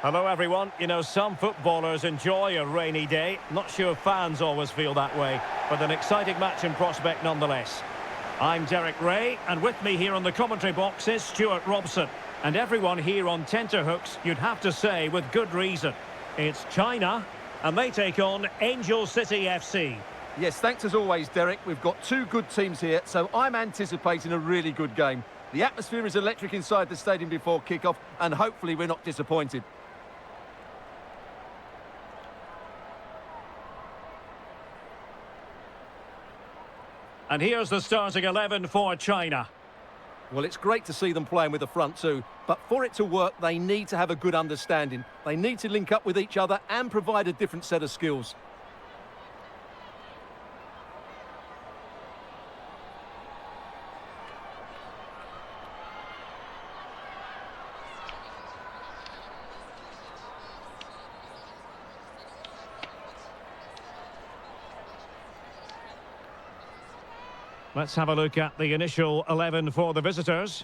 Hello everyone. You know, some footballers enjoy a rainy day. Not sure fans always feel that way, but an exciting match in prospect nonetheless. I'm Derek Ray, and with me here on the commentary box is Stuart Robson. And everyone here on tenterhooks, you'd have to say with good reason. It's China, and they take on Angel City FC. Yes, thanks as always, Derek. We've got two good teams here, so I'm anticipating a really good game. The atmosphere is electric inside the stadium before kick-off, and hopefully we're not disappointed. And here's the starting 11 for China. Well, it's great to see them playing with the front two, but for it to work, they need to have a good understanding. They need to link up with each other and provide a different set of skills. Let's have a look at the initial 11 for the visitors.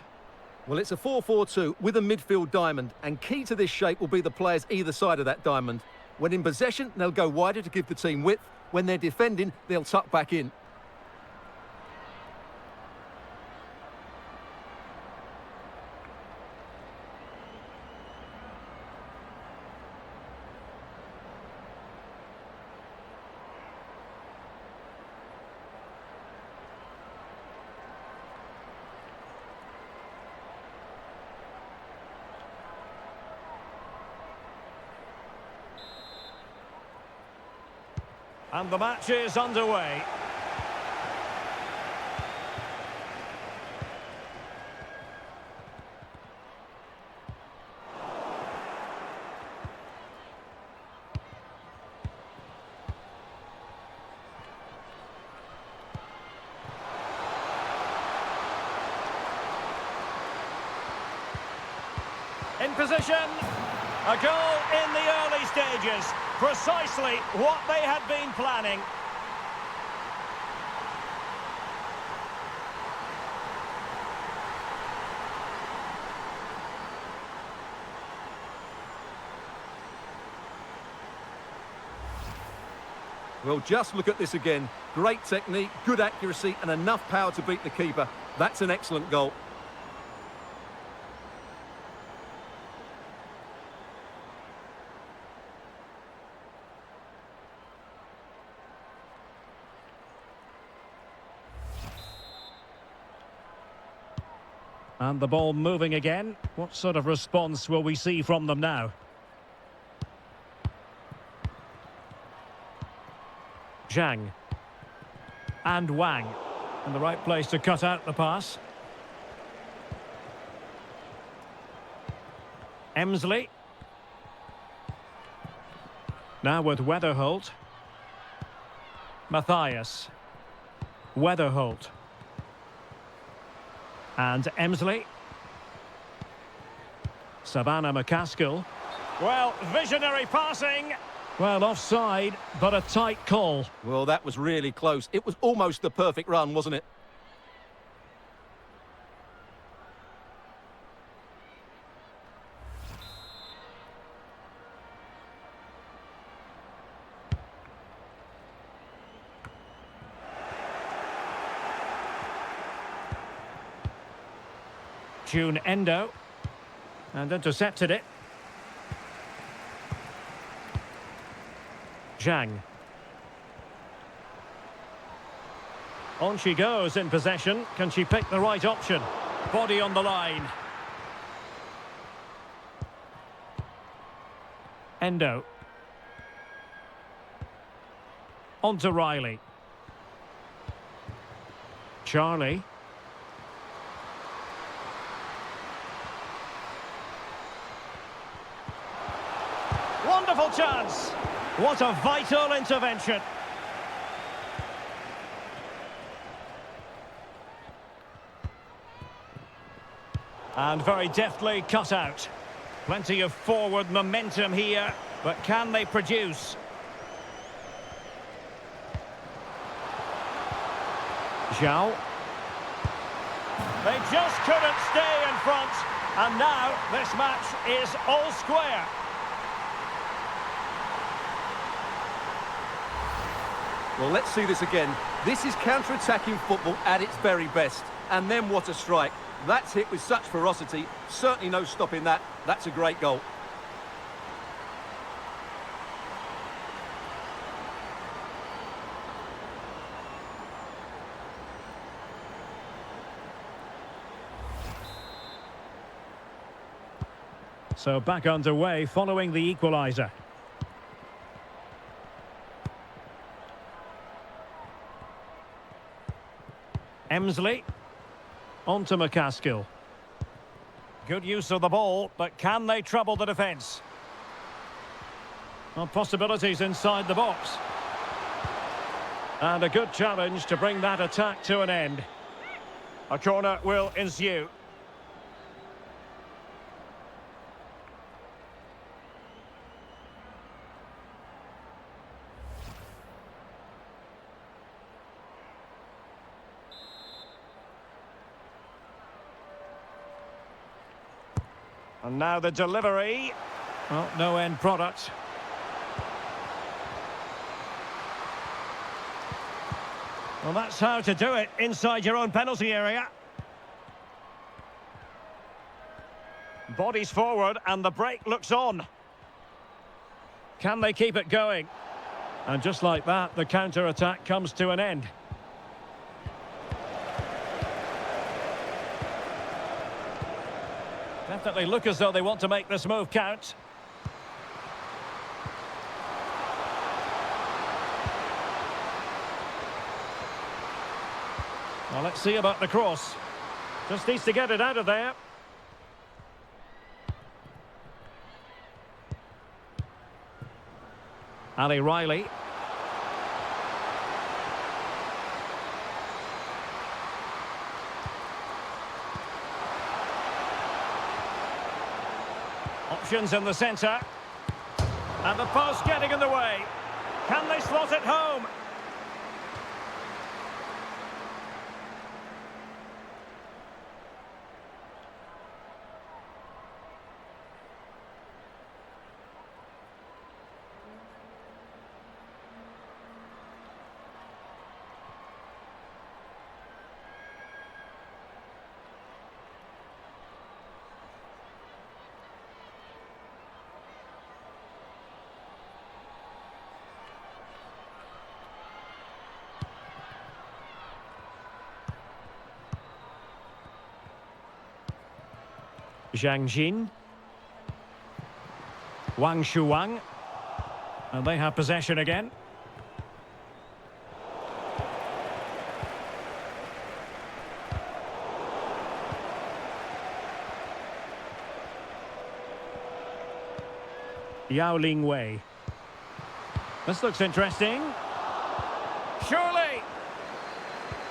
Well, it's a 4-4-2 with a midfield diamond, and key to this shape will be the players either side of that diamond. When in possession, they'll go wider to give the team width. When they're defending, they'll tuck back in. And the match is underway. In position. A goal in the early stages. Precisely what they had been planning. Well, just look at this again. Great technique, good accuracy, and enough power to beat the keeper. That's an excellent goal. And the ball moving again. What sort of response will we see from them now? Zhang. And Wang. In the right place to cut out the pass. Emsley. Now with Weatherholt. Matthias. Weatherholt. And Emsley. Savannah McCaskill. Well, visionary passing. Well, offside, but a tight call. Well, that was really close. It was almost the perfect run, wasn't it? June Endo. And intercepted it. Zhang. On she goes in possession. Can she pick the right option? Body on the line. Endo. On to Riley. Charlie. Wonderful chance. What a vital intervention. And very deftly cut out. Plenty of forward momentum here, but can they produce? Zhao. They just couldn't stay in front. And now this match is all square. Well, let's see this again. This is counter-attacking football at its very best. And then what a strike. That's hit with such ferocity. Certainly no stopping that. That's a great goal. So back underway following the equaliser. Emsley. On to McCaskill. Good use of the ball, but can they trouble the defence? Well, possibilities inside the box. And a good challenge to bring that attack to an end. A corner will ensue. And now the delivery. Well, no end product. Well, that's how to do it inside your own penalty area. Bodies forward and the break looks on. Can they keep it going? And just like that, the counter-attack comes to an end. Definitely look as though they want to make this move count. Well, let's see about the cross. Just needs to get it out of there. Ali Riley. Options in the centre. And the post getting in the way. Can they slot it home? Zhang Jin. Wang Shuang. And they have possession again. Yao Ling Wei. This looks interesting. Surely!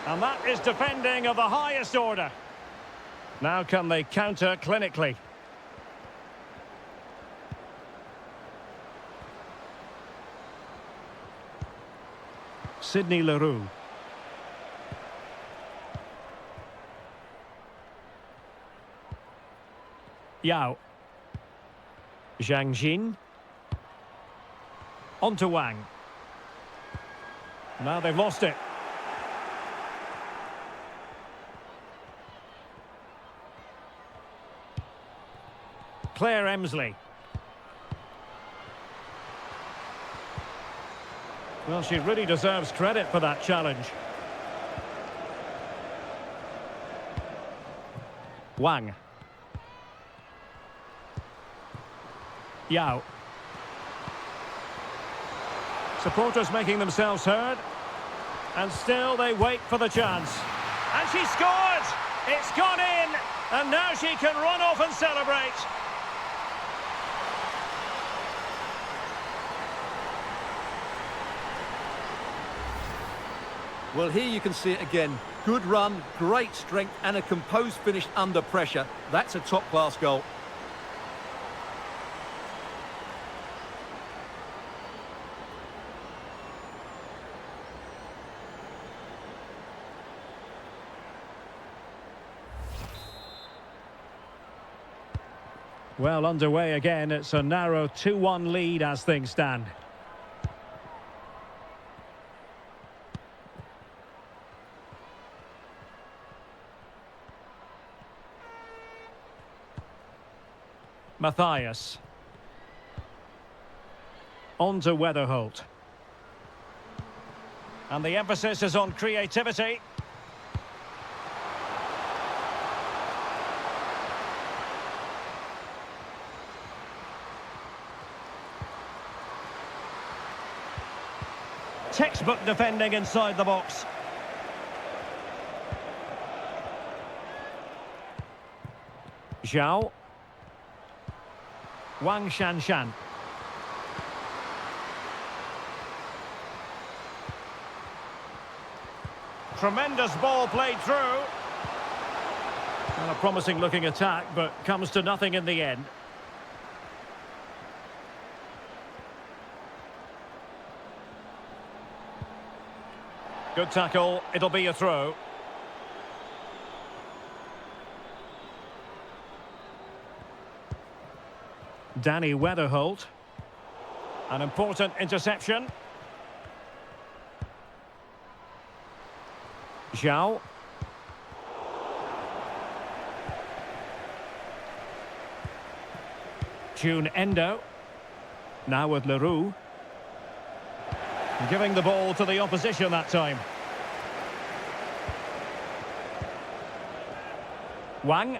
And that is defending of the highest order. Now can they counter clinically? Sidney Leroux. Yao. Zhang Jin. On to Wang. Now they've lost it. Claire Emsley. Well, she really deserves credit for that challenge. Wang. Yao. Supporters making themselves heard. And still they wait for the chance. And she scored! It's gone in! And now she can run off and celebrate. Well, here you can see it again. Good run, great strength, and a composed finish under pressure. That's a top-class goal. Well, underway again. It's a narrow 2-1 lead as things stand. Matthias. On to Weatherholt. And the emphasis is on creativity. Textbook defending inside the box. Zhao. Wang Shanshan. Tremendous ball played through. Well, a promising looking attack, but comes to nothing in the end. Good tackle, it'll be a throw. Danny Weatherholt. An important interception. Zhao. June Endo. Now with Leroux. Giving the ball to the opposition that time. Wang.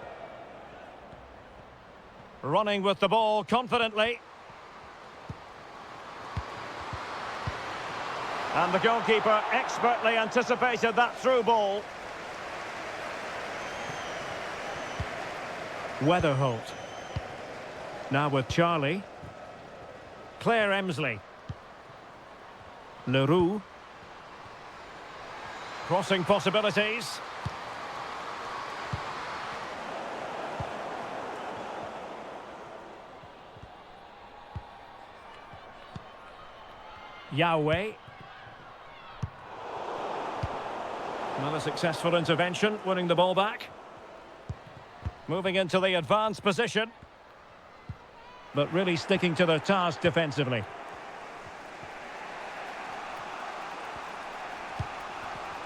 Running with the ball confidently. And the goalkeeper expertly anticipated that through ball. Weatherholt. Now with Charlie. Claire Emsley. Leroux. Crossing possibilities. Yahweh. Another successful intervention, winning the ball back. Moving into the advanced position. But really sticking to their task defensively.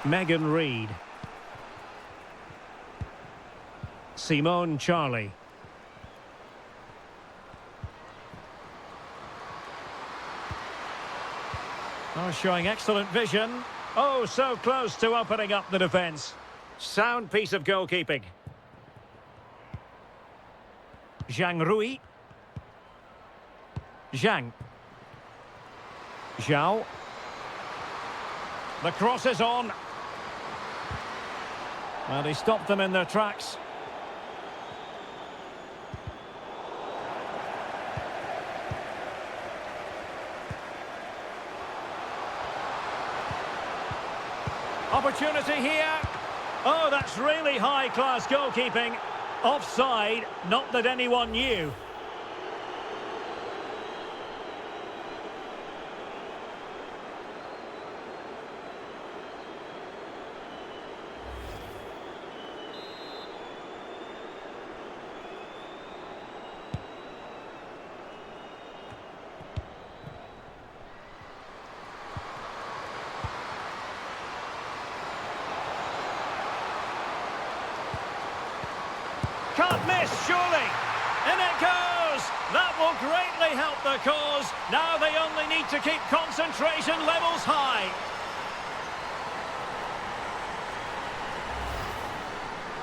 Megan Reid. Simone Charlie. Oh, showing excellent vision. Oh, so close to opening up the defence. Sound piece of goalkeeping. Zhang Rui. Zhang. Zhao. The cross is on. Well, he stopped them in their tracks. Opportunity here. Oh, that's really high-class goalkeeping. Offside, not that anyone knew. Can't miss, surely. In it goes. That will greatly help the cause. Now they only need to keep concentration levels high.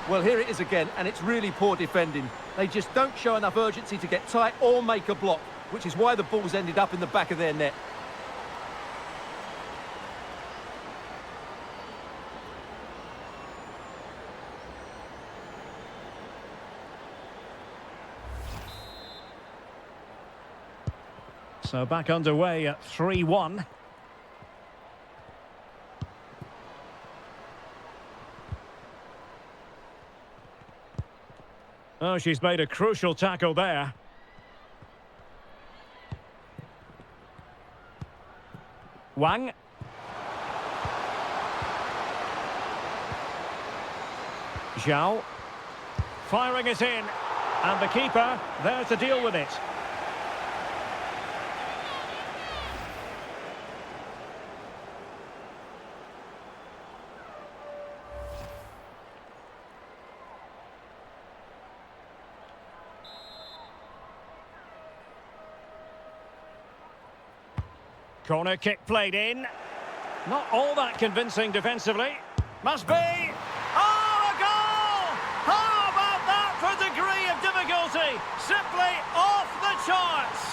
Well, here it is again, and it's really poor defending. They just don't show enough urgency to get tight or make a block, which is why the ball's ended up in the back of their net. So back underway at 3-1. Oh, she's made a crucial tackle there. Wang. Zhao. Firing it in. And the keeper there to deal with it. Corner kick played in. Not all that convincing defensively. Must be. Oh, a goal! How about that for degree of difficulty? Simply off the charts.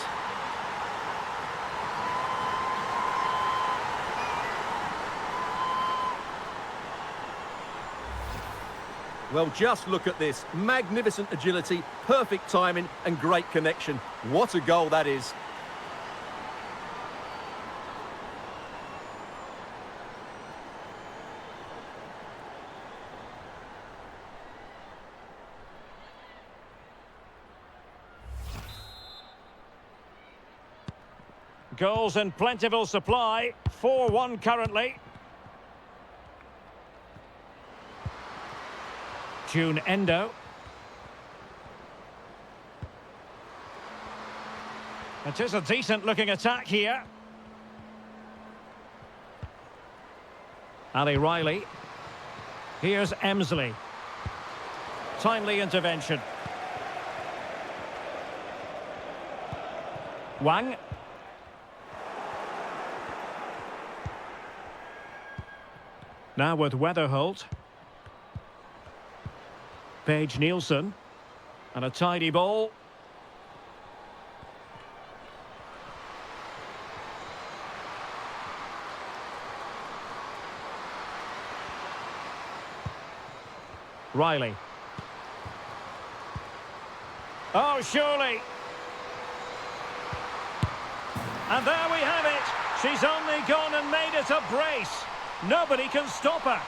Well, just look at this. Magnificent agility, perfect timing and great connection. What a goal that is. Goals in plentiful supply. 4-1 currently. June Endo. It is a decent looking attack here. Ali Riley. Here's Emsley. Timely intervention. Wang. Now with Weatherholt. Paige Nielsen. And a tidy ball. Riley. Oh, surely. And there we have it. She's only gone and made it a brace. Nobody can stop her.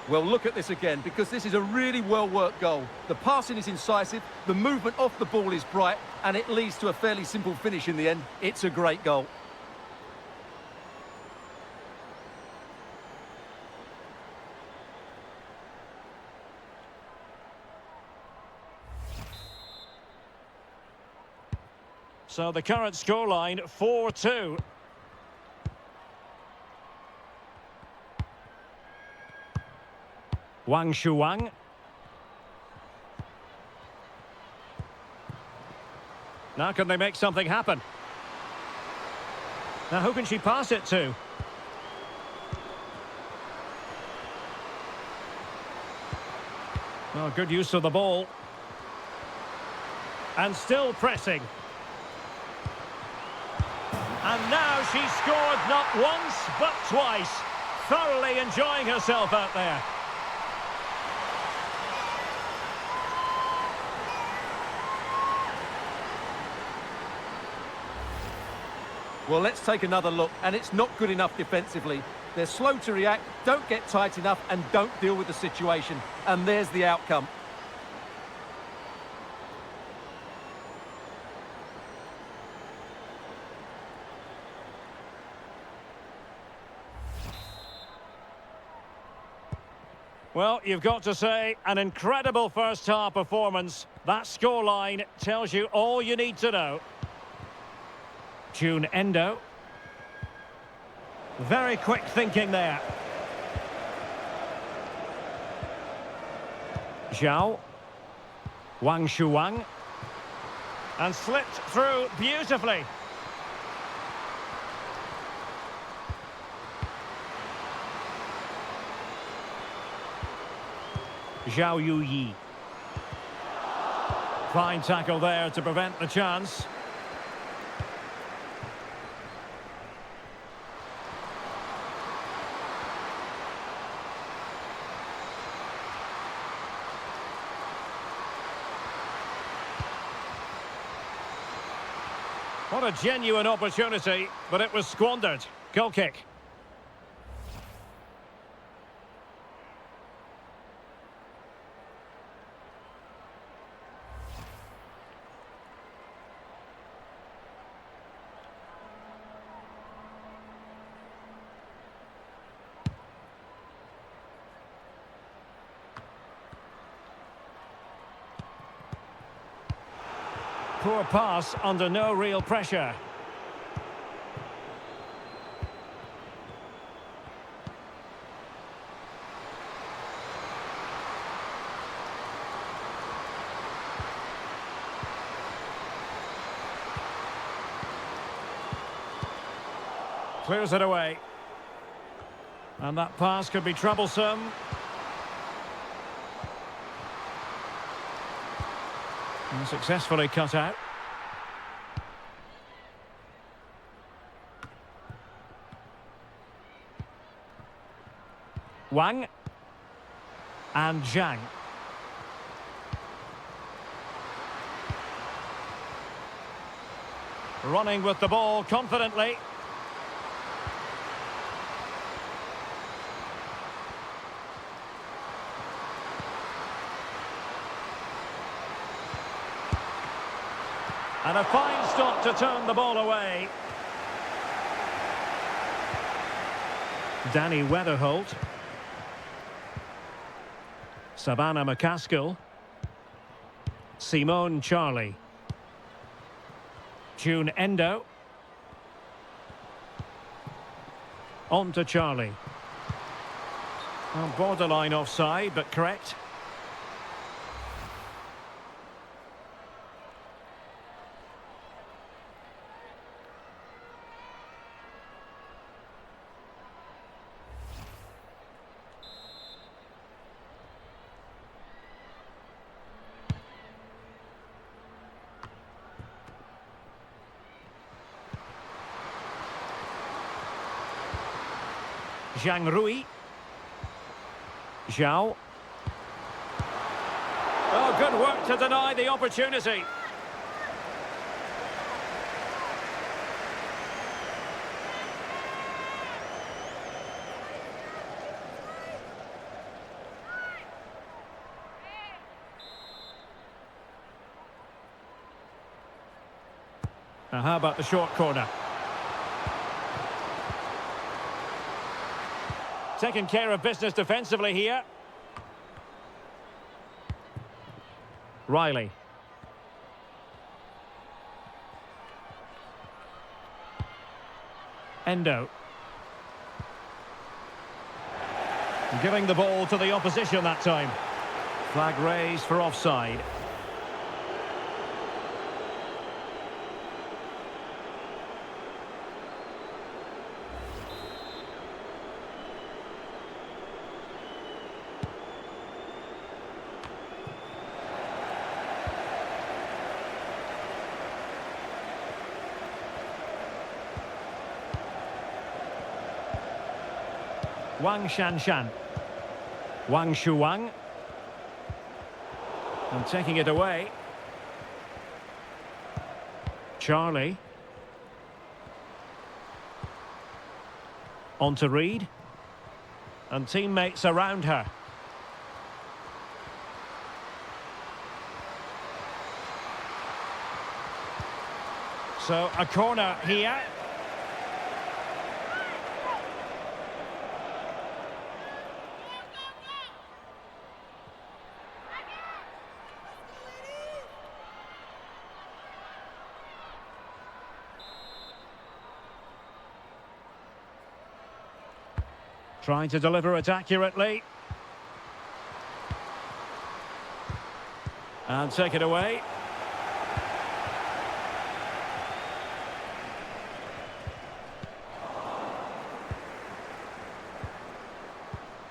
Well, look at this again, because this is a really well-worked goal. The passing is incisive, the movement off the ball is bright, and it leads to a fairly simple finish in the end. It's a great goal. So the current scoreline, 4-2. Wang Shuang. Now can they make something happen? Now who can she pass it to? Oh, good use of the ball. And still pressing. And now she's scored not once, but twice. Thoroughly enjoying herself out there. Well, let's take another look, and it's not good enough defensively. They're slow to react, don't get tight enough, and don't deal with the situation. And there's the outcome. Well, you've got to say, an incredible first-half performance. That scoreline tells you all you need to know. June Endo. Very quick thinking there. Zhao. Wang Shuang. And slipped through beautifully. Zhao Yuyi. Fine tackle there to prevent the chance. What a genuine opportunity, but it was squandered. Goal kick. Poor pass under no real pressure. Clears it away. And that pass could be troublesome. And successfully cut out. Wang. And Zhang. Running with the ball confidently. And a fine stop to turn the ball away. Danny Weatherholt. Savannah McCaskill. Simone Charlie. June Endo. On to Charlie. Well, borderline offside, but correct. Zhang Rui. Zhao. Oh, good work to deny the opportunity. Now, how about the short corner? Taking care of business defensively here. Riley. Endo. Giving the ball to the opposition that time. Flag raised for offside. Wang Shanshan. Wang Shuang. And taking it away. Charlie. On to Reed. And teammates around her. So a corner here. Trying to deliver it accurately. And take it away.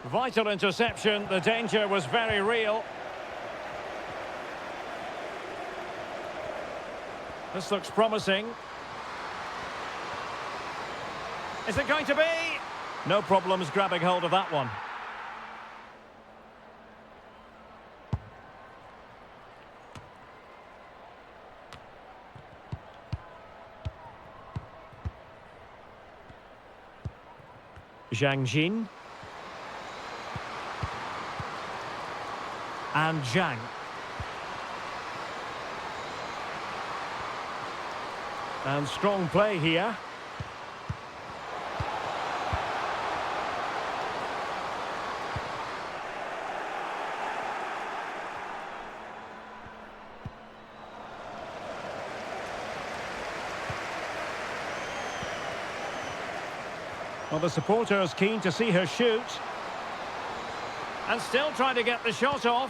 Vital interception. The danger was very real. This looks promising. Is it going to be? No problems grabbing hold of that one. Zhang Jin. And Zhang. And strong play here. Well, the supporters keen to see her shoot. And still trying to get the shot off.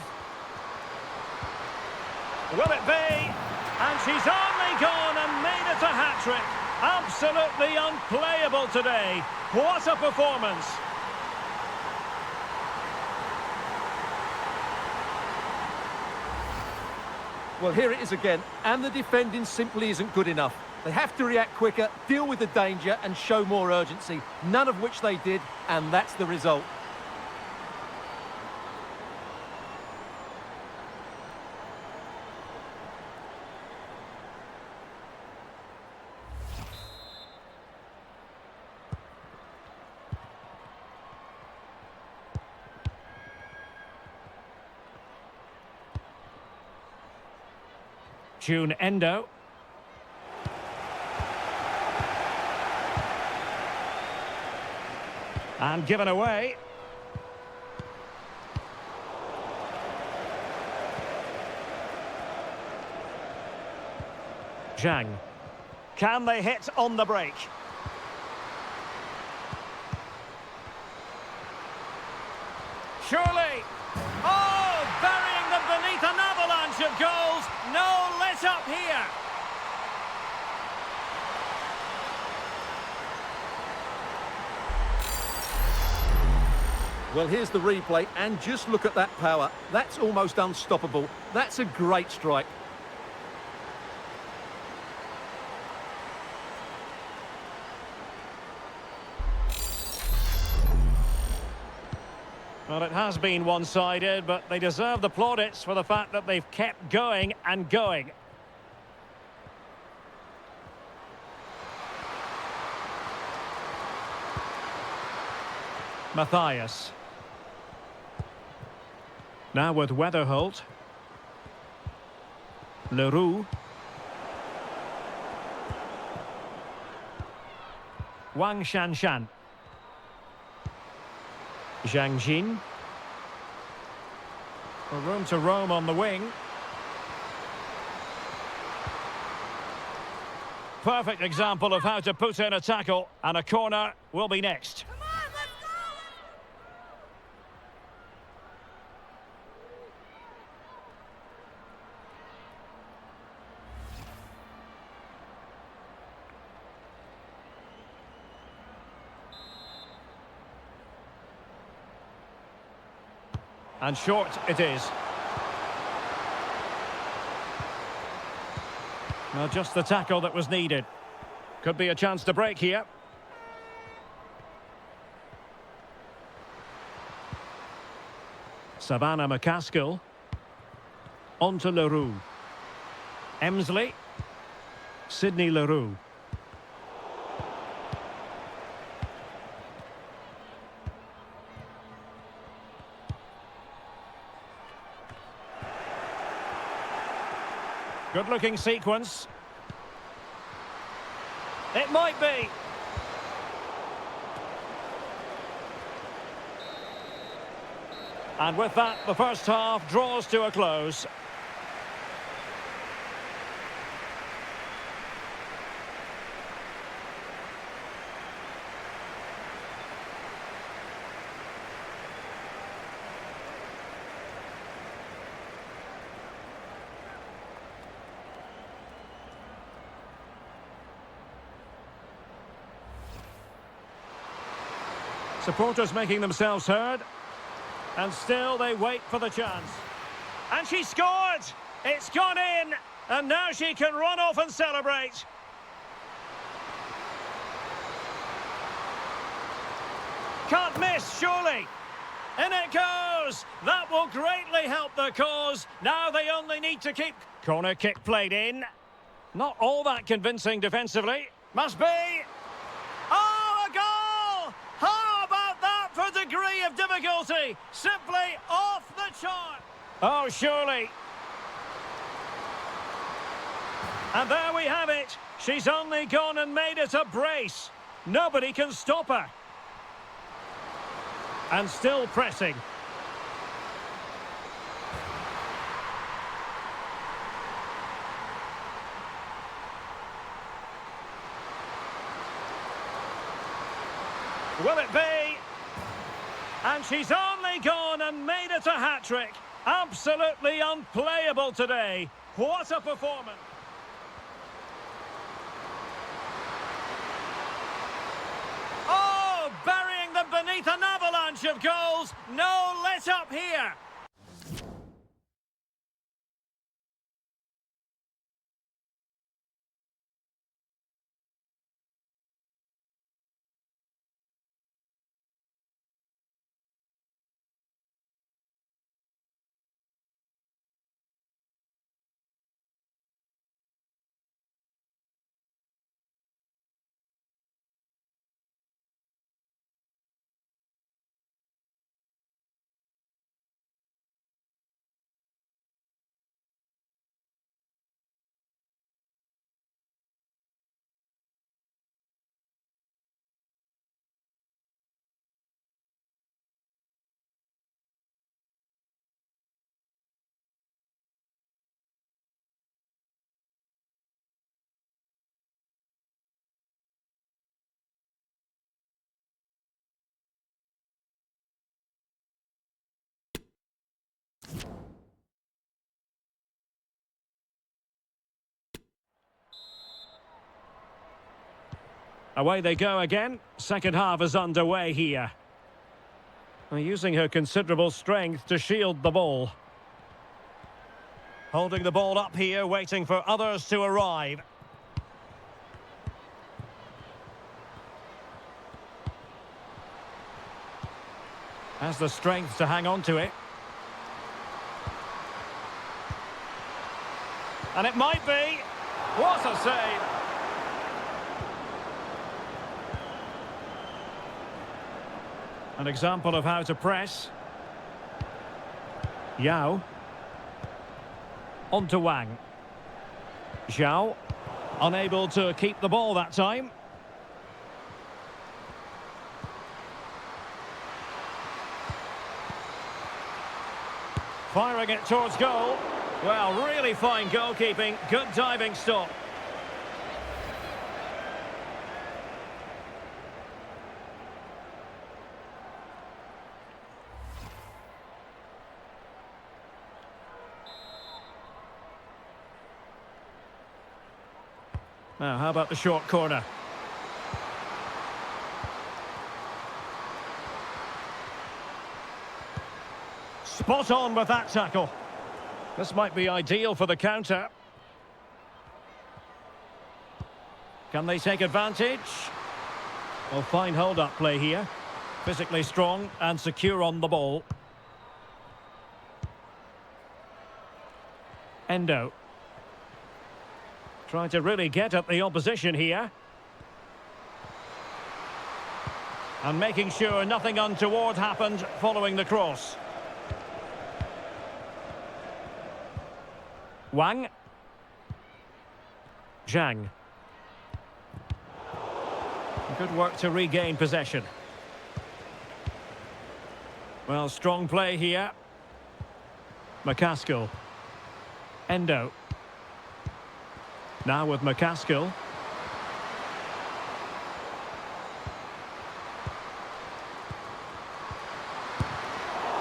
Will it be? And she's only gone and made it a hat-trick. Absolutely unplayable today. What a performance. Well, here it is again, and the defending simply isn't good enough. They have to react quicker, deal with the danger and show more urgency, none of which they did, and that's the result. June Endo. And given away. Zhang. Can they hit on the break? Surely. Oh, burying them beneath an avalanche of goals. No let up here. Well, here's the replay, and just look at that power. That's almost unstoppable. That's a great strike. Well, it has been one-sided, but they deserve the plaudits for the fact that they've kept going and going. Matthias. Now with Weatherholt. Leroux. Wang Shanshan. Zhang Jin. Room to roam on the wing. Perfect example of how to put in a tackle, and a corner will be next. And short it is. Well, just the tackle that was needed. Could be a chance to break here. Savannah McCaskill. On to Leroux. Emsley. Sydney Leroux. Good-looking sequence. It might be. And with that, the first half draws to a close. Supporters making themselves heard. And still they wait for the chance. And she scored! It's gone in! And now she can run off and celebrate. Can't miss, surely. In it goes! That will greatly help the cause. Now they only need to keep... Corner kick played in. Not all that convincing defensively. Must be... Oh, a goal! How about that for degree of difficulty? Simply off the chart. Oh, surely. And there we have it. She's only gone and made it a brace. Nobody can stop her. And still pressing. Will it be? And she's only gone and made it a hat-trick. Absolutely unplayable today. What a performance. beneath an avalanche of goals. No let up here. Away they go again. Second half is underway here. Using her considerable strength to shield the ball. Holding the ball up here, waiting for others to arrive. Has the strength to hang on to it. And it might be. What a save! An example of how to press. Yao. On to Wang. Zhao. Unable to keep the ball that time. Firing it towards goal. Well, really fine goalkeeping. Good diving stop. Now, how about the short corner? Spot on with that tackle. This might be ideal for the counter. Can they take advantage? Well, fine hold-up play here. Physically strong and secure on the ball. Endo. Trying to really get at the opposition here. And making sure nothing untoward happened following the cross. Wang. Zhang. Good work to regain possession. Well, strong play here. McCaskill. Endo. Now with McCaskill.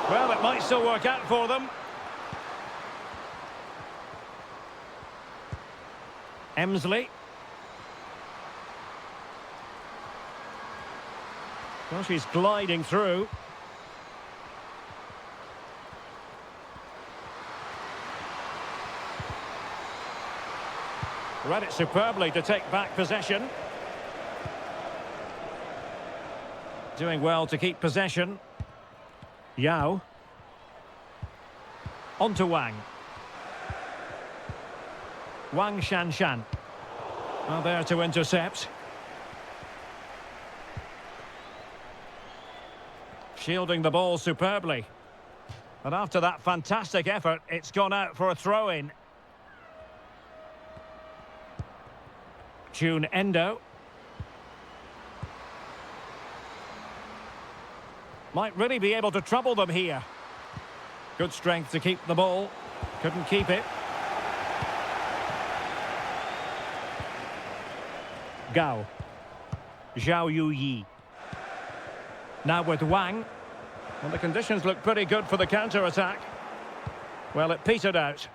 Well, it might still work out for them. Emsley. Well, she's gliding through. Read it superbly to take back possession. Doing well to keep possession. Yao. On to Wang. Wang Shanshan. Well, there to intercept. Shielding the ball superbly. And after that fantastic effort, it's gone out for a throw-in. June Endo. Might really be able to trouble them here. Good strength to keep the ball. Couldn't keep it. Gao. Zhao Yuyi. Now with Wang. Well, the conditions look pretty good for the counter-attack. Well, it petered out.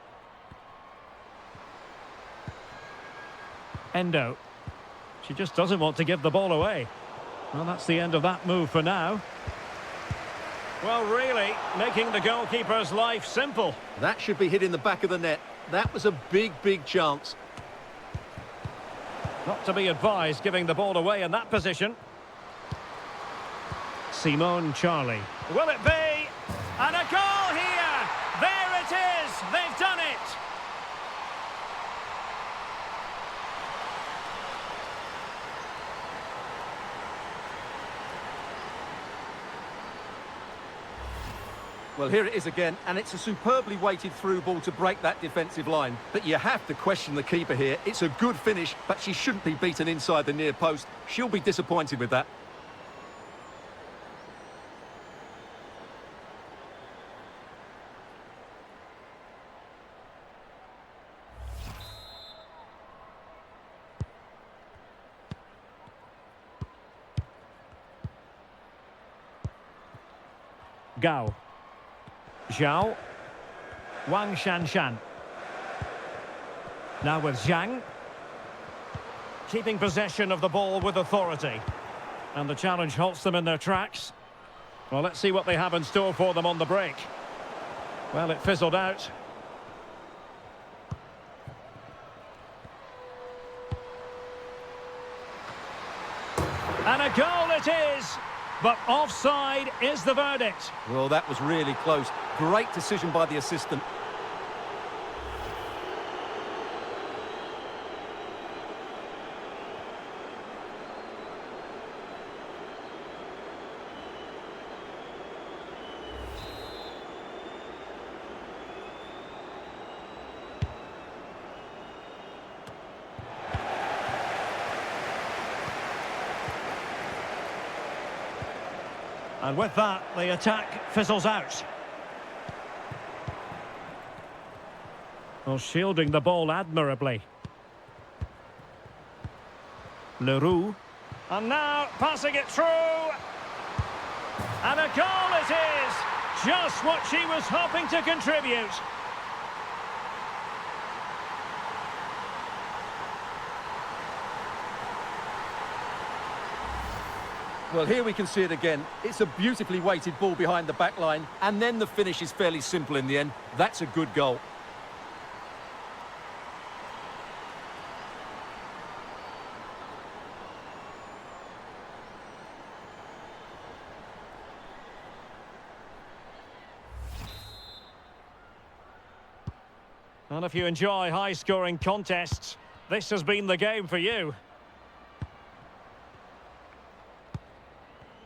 Endo. She just doesn't want to give the ball away. Well, that's the end of that move for now. Well, really, making the goalkeeper's life simple. That should be hitting the back of the net. That was a big, big chance. Not to be advised giving the ball away in that position. Simone Charlie. Will it be? And a goal here! There it is! They've done it! Well, here it is again, and it's a superbly weighted through ball to break that defensive line. But you have to question the keeper here. It's a good finish, but she shouldn't be beaten inside the near post. She'll be disappointed with that. Gao. Zhao. Wang Shanshan. Now with Zhang. Keeping possession of the ball with authority. And the challenge halts them in their tracks. Well, let's see what they have in store for them on the break. Well, it fizzled out. And a goal it is! But offside is the verdict. Well, that was really close. Great decision by the assistant. And with that, the attack fizzles out. Well, shielding the ball admirably. Leroux. And now passing it through. And a goal it is! Just what she was hoping to contribute. Well, here we can see it again. It's a beautifully weighted ball behind the back line, and then the finish is fairly simple in the end. That's a good goal. And if you enjoy high-scoring contests, this has been the game for you.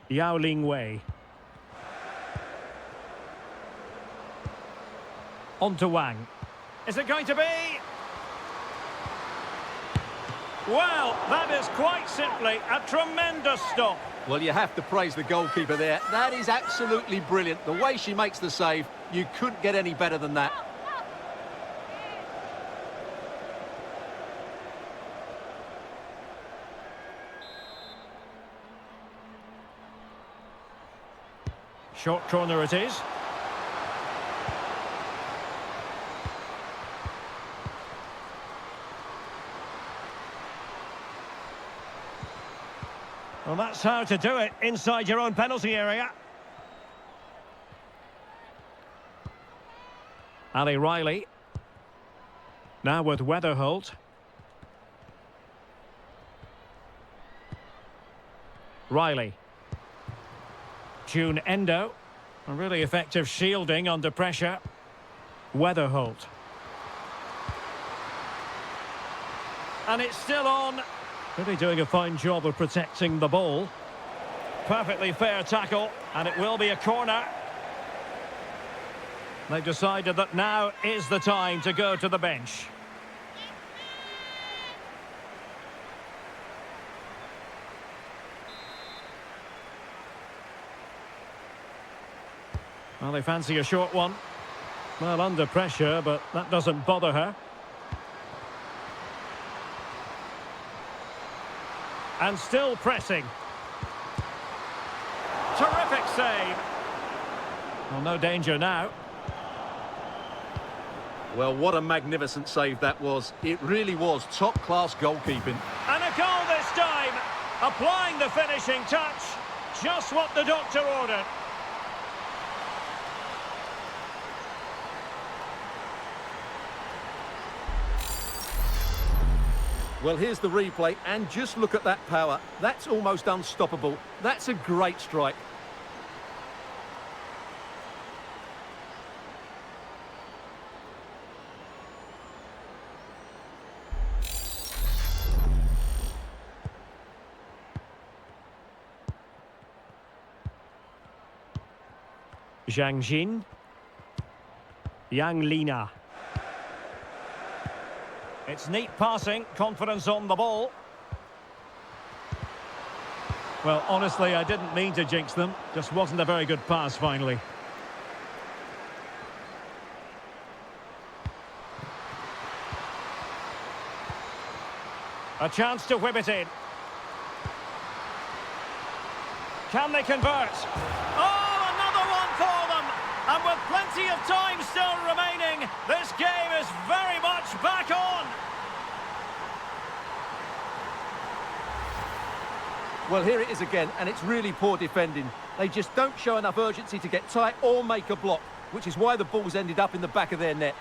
Yao Ling Wei. On to Wang. Is it going to be? Well, that is quite simply a tremendous stop. Well, you have to praise the goalkeeper there. That is absolutely brilliant. The way she makes the save, you couldn't get any better than that. Short corner it is. Well, that's how to do it inside your own penalty area. Ali Riley. Now with Weatherholt. Riley. June Endo. A really effective shielding under pressure. Weatherholt. And it's still on. Really doing a fine job of protecting the ball. Perfectly fair tackle, and it will be a corner. They've decided that now is the time to go to the bench. Well, they fancy a short one. Well, under pressure, but that doesn't bother her. And still pressing. Terrific save. Well, no danger now. Well, what a magnificent save that was. It really was top-class goalkeeping. And a goal this time. Applying the finishing touch. Just what the doctor ordered. Well, here's the replay, and just look at that power. That's almost unstoppable. That's a great strike. Zhang Jin. Yang Lina. It's neat passing, confidence on the ball. Well, honestly, I didn't mean to jinx them. Just wasn't a very good pass, finally. A chance to whip it in. Can they convert? Oh, another one for them! And with plenty of time still remaining, this game is very much back on! Well, here it is again, and it's really poor defending. They just don't show enough urgency to get tight or make a block, which is why the ball's ended up in the back of their net.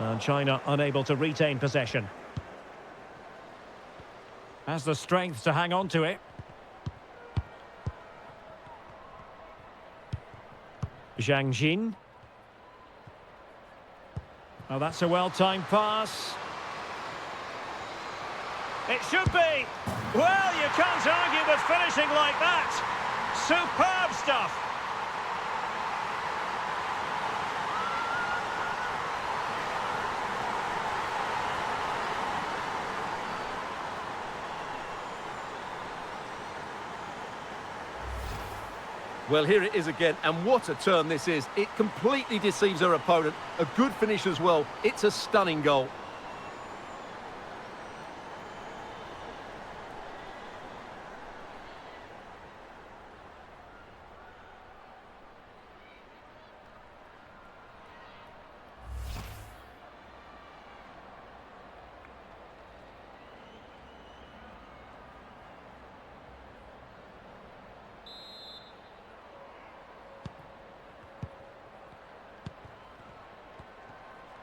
And China unable to retain possession. Has the strength to hang on to it. Zhang Jin. Oh, that's a well-timed pass. It should be. Well, you can't argue with finishing like that. Superb stuff. Well, here it is again, and what a turn this is. It completely deceives her opponent. A good finish as well. It's a stunning goal.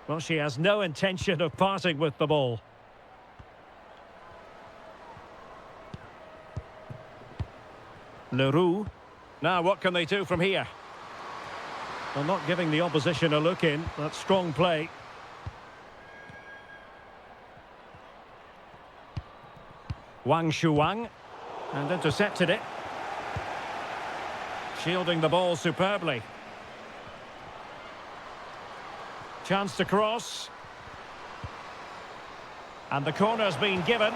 Well, she has no intention of parting with the ball. Leroux. Now, what can they do from here? Well, not giving the opposition a look in. That's strong play. Wang Shuang. And intercepted it. Shielding the ball superbly. Chance to cross. And the corner's been given.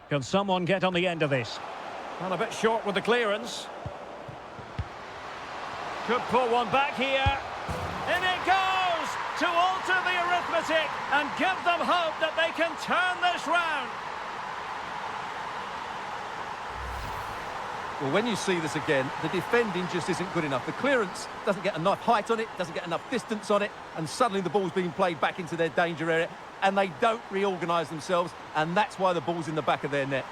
Can someone get on the end of this? Well, a bit short with the clearance. Could pull one back here. In it goes! To alter the arithmetic and give them hope that they can turn this round. Well, when you see this again, the defending just isn't good enough. The clearance doesn't get enough height on it, doesn't get enough distance on it, and suddenly the ball's being played back into their danger area, and they don't reorganise themselves, and that's why the ball's in the back of their net.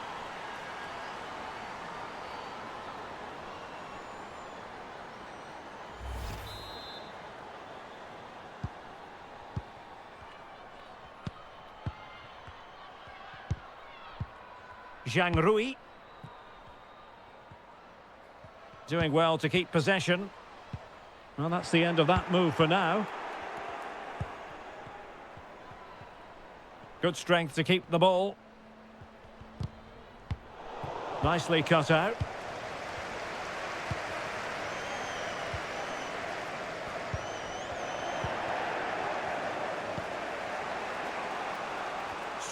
Zhang Rui. Doing well to keep possession. Well, that's the end of that move for now. Good strength to keep the ball. Nicely cut out.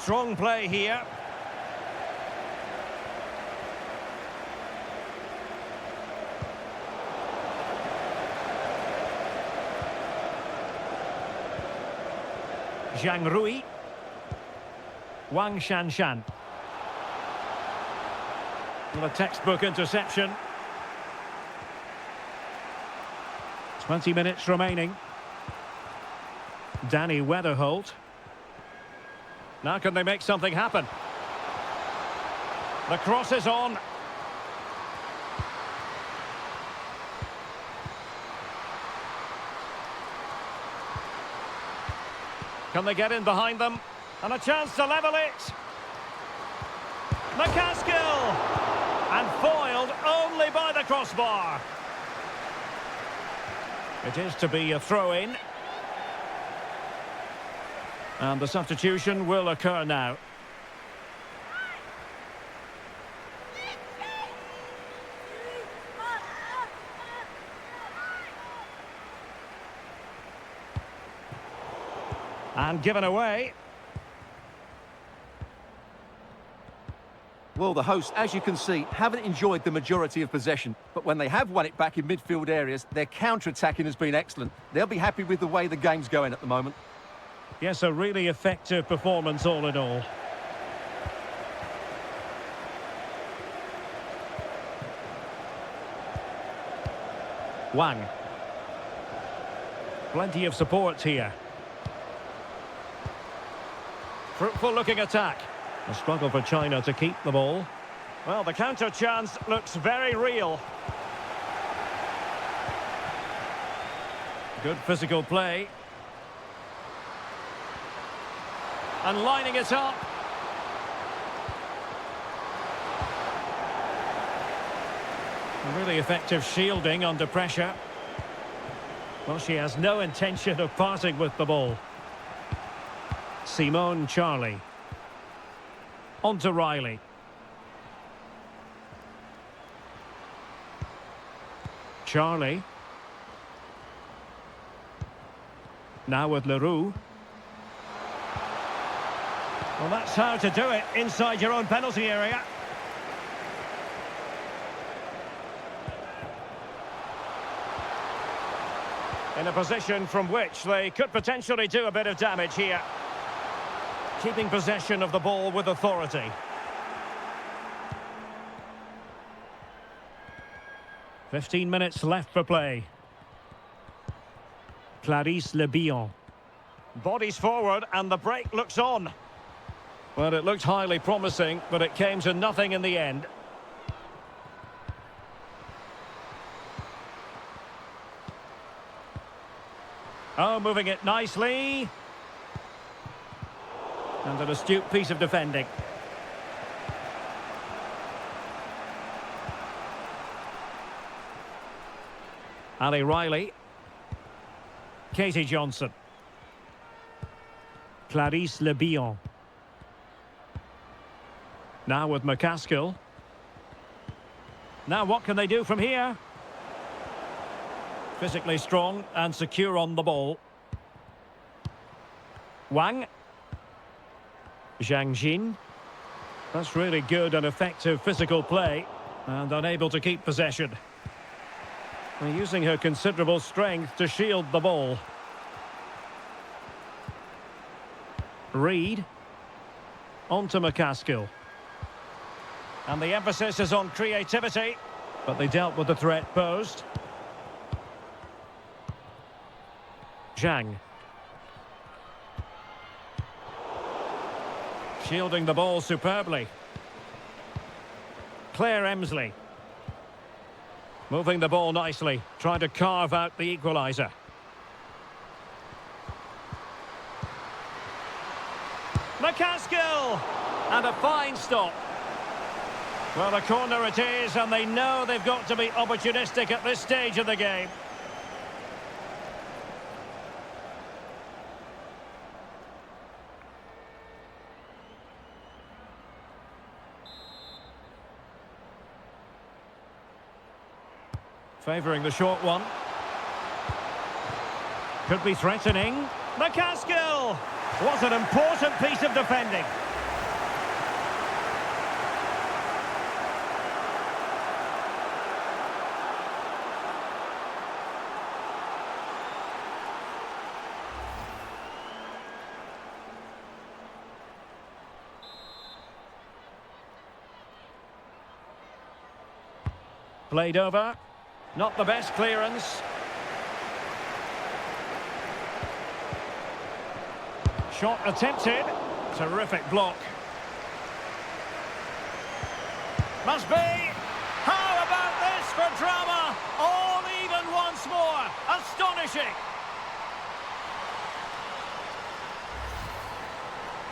Strong play here. Zhang Rui. Wang Shanshan. Well, a textbook interception. 20 minutes remaining. Danny Weatherholt. Now can they make something happen? The cross is on. Can they get in behind them? And a chance to level it. McCaskill! And foiled only by the crossbar. It is to be a throw-in. And the substitution will occur now. And given away. Well, the hosts, as you can see, haven't enjoyed the majority of possession. But when they have won it back in midfield areas, their counter-attacking has been excellent. They'll be happy with the way the game's going at the moment. Yes, a really effective performance all in all. Wang. Plenty of support here. Fruitful looking attack. A struggle for China to keep the ball. Well, the counter chance looks very real. Good physical play. And lining it up. Really effective shielding under pressure. Well, she has no intention of parting with the ball. Simone Charlie. On to Riley. Charlie. Now with Leroux. Well, that's how to do it inside your own penalty area. In a position from which they could potentially do a bit of damage here. Keeping possession of the ball with authority. "15 minutes left for play. Clarisse Le Bihan. Bodies forward and the break looks on. Well, it looked highly promising, but it came to nothing in the end. Oh, moving it nicely. And an astute piece of defending. Ali Riley. Katie Johnson. Clarisse Le Bihan. Now with McCaskill. Now what can they do from here? Physically strong and secure on the ball. Wang. Zhang Jin. That's really good and effective physical play. And unable to keep possession. And using her considerable strength to shield the ball. Reed. On to McCaskill. And the emphasis is on creativity. But they dealt with the threat posed. Zhang. Shielding the ball superbly. Claire Emsley. Moving the ball nicely, trying to carve out the equaliser. McCaskill! And a fine stop. Well, a corner it is, and they know they've got to be opportunistic at this stage of the game. Favouring the short one. Could be threatening. McCaskill! What an important piece of defending. Played over. Not the best clearance. Shot attempted. Terrific block. Must be. How about this for drama? All even once more. Astonishing.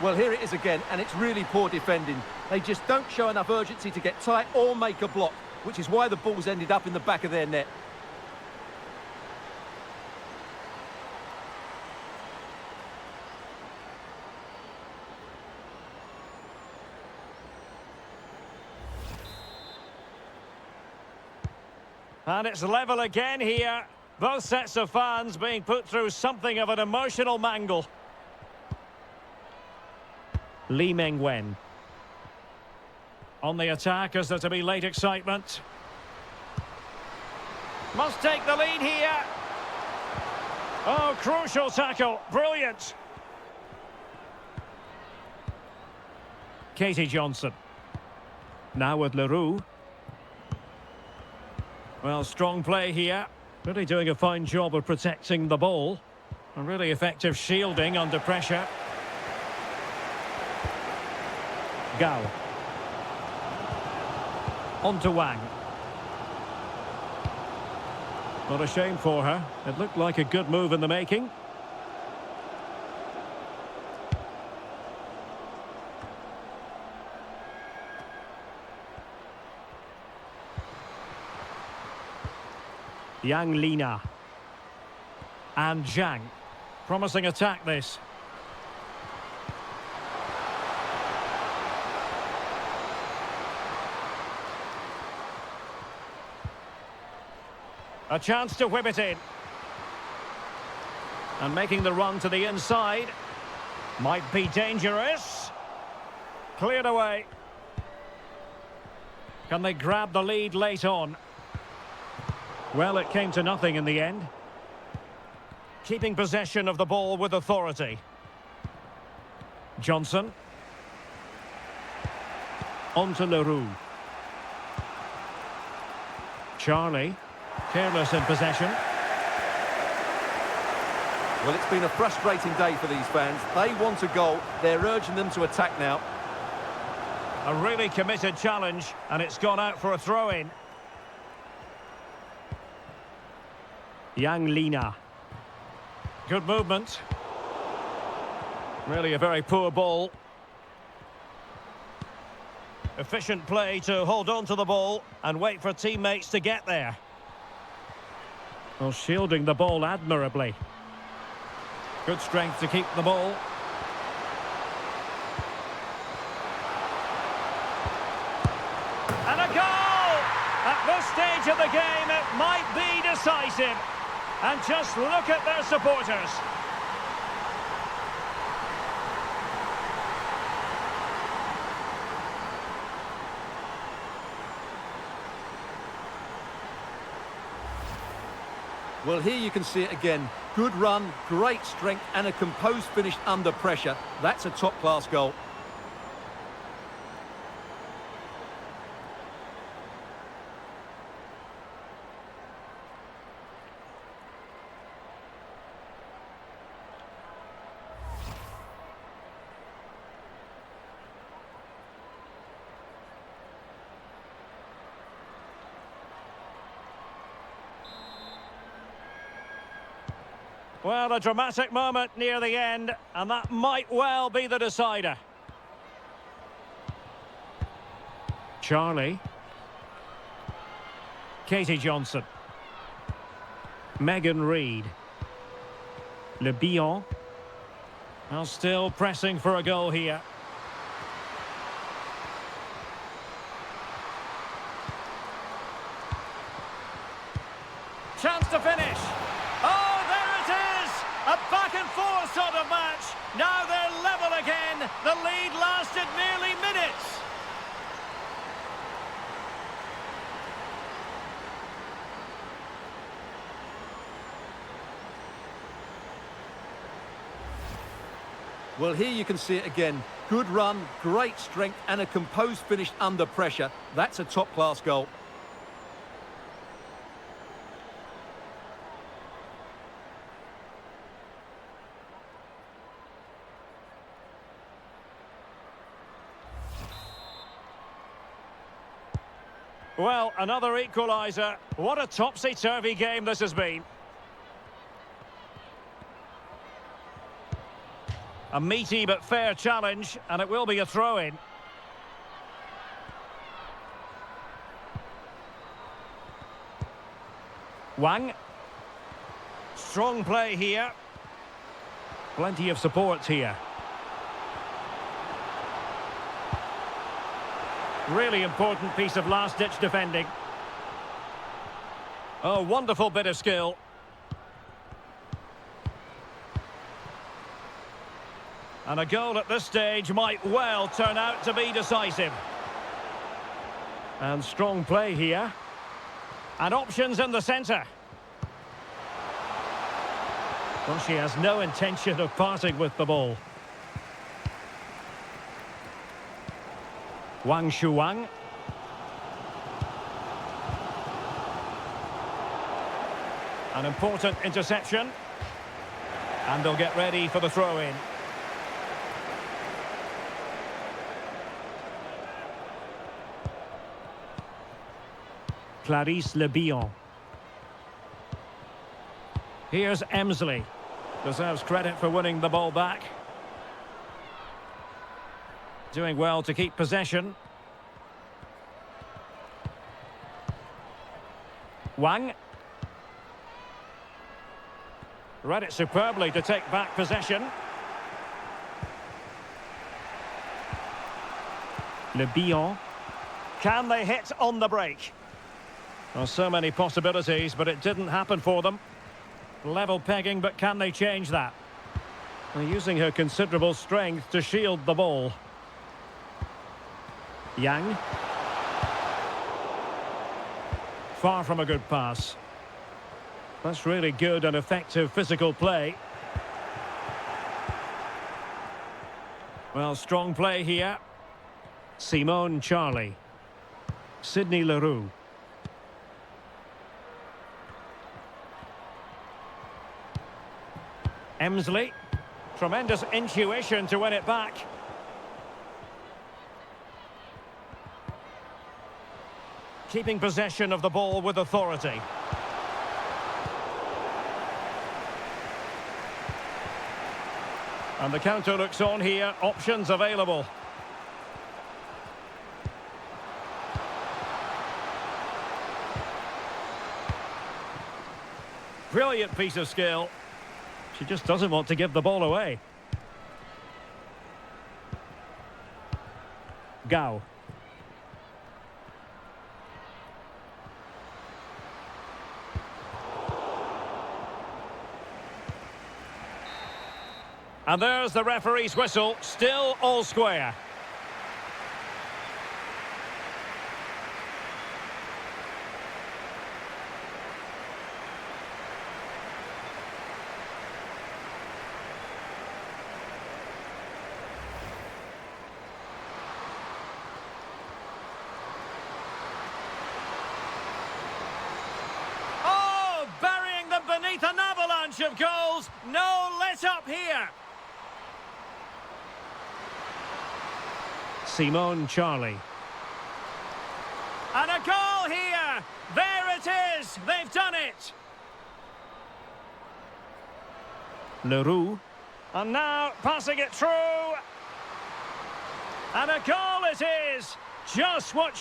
Well, here it is again, and it's really poor defending. They just don't show enough urgency to get tight or make a block, which is why the ball's ended up in the back of their net. And it's level again here. Both sets of fans being put through something of an emotional mangle. Lee Meng-wen. On the attack as there to be late excitement. Must take the lead here. Oh, crucial tackle. Brilliant. Katie Johnson. Now with Leroux. Well, strong play here. Really doing a fine job of protecting the ball. A really effective shielding under pressure. Gao. On to Wang. Not a shame for her. It looked like a good move in the making. Yang Lina. And Zhang. Promising attack this. A chance to whip it in. And making the run to the inside. Might be dangerous. Cleared away. Can they grab the lead late on? Well, it came to nothing in the end. Keeping possession of the ball with authority. Johnson. On to Leroux. Charlie. Careless in possession. Well, it's been a frustrating day for these fans. They want a goal. They're urging them to attack now. A really committed challenge, and it's gone out for a throw-in. Yang Lina. Good movement. Really a very poor ball. Efficient play to hold on to the ball and wait for teammates to get there. Well, shielding the ball admirably. Good strength to keep the ball. And a goal! At this stage of the game, it might be decisive. And just look at their supporters. Well, here you can see it again. Good run, great strength, and a composed finish under pressure. That's a top-class goal. Well, a dramatic moment near the end, and that might well be the decider. Charlie. Katie Johnson. Megan Reid. Le Bihan. Well, still pressing for a goal here. Chance to finish. Oh, there it is! A back-and-forth sort of match. Now they're level again. The lead lasted nearly minutes. Well, here you can see it again. Good run, great strength, and a composed finish under pressure. That's a top-class goal. Well, another equaliser. What a topsy-turvy game this has been. A meaty but fair challenge, and it will be a throw-in. Wang. Strong play here. Plenty of support here. Really important piece of last-ditch defending. Oh, wonderful bit of skill. And a goal at this stage might well turn out to be decisive. And strong play here. And options in the centre. Well, she has no intention of parting with the ball. Wang Shuang. An important interception. And they'll get ready for the throw-in. Clarisse Le Bihan. Here's Emsley. Deserves credit for winning the ball back. Doing well to keep possession. Wang. Read it superbly to take back possession. Le Bihan. Can they hit on the break? Well, so many possibilities, but it didn't happen for them. Level pegging, but can they change that? They're using her considerable strength to shield the ball. Yang. Far from a good pass. That's really good and effective physical play. Well, strong play here. Simone Charlie. Sydney Leroux. Emsley. Tremendous intuition to win it back. Keeping possession of the ball with authority. And the counter looks on here. Options available. Brilliant piece of skill. She just doesn't want to give the ball away. Gao. And there's the referee's whistle, still all square. Oh, burying them beneath an avalanche of goals. No let up here. Simone Charlie. And a goal here! There it is! They've done it! Leroux. And now passing it through. And a goal it is! Just what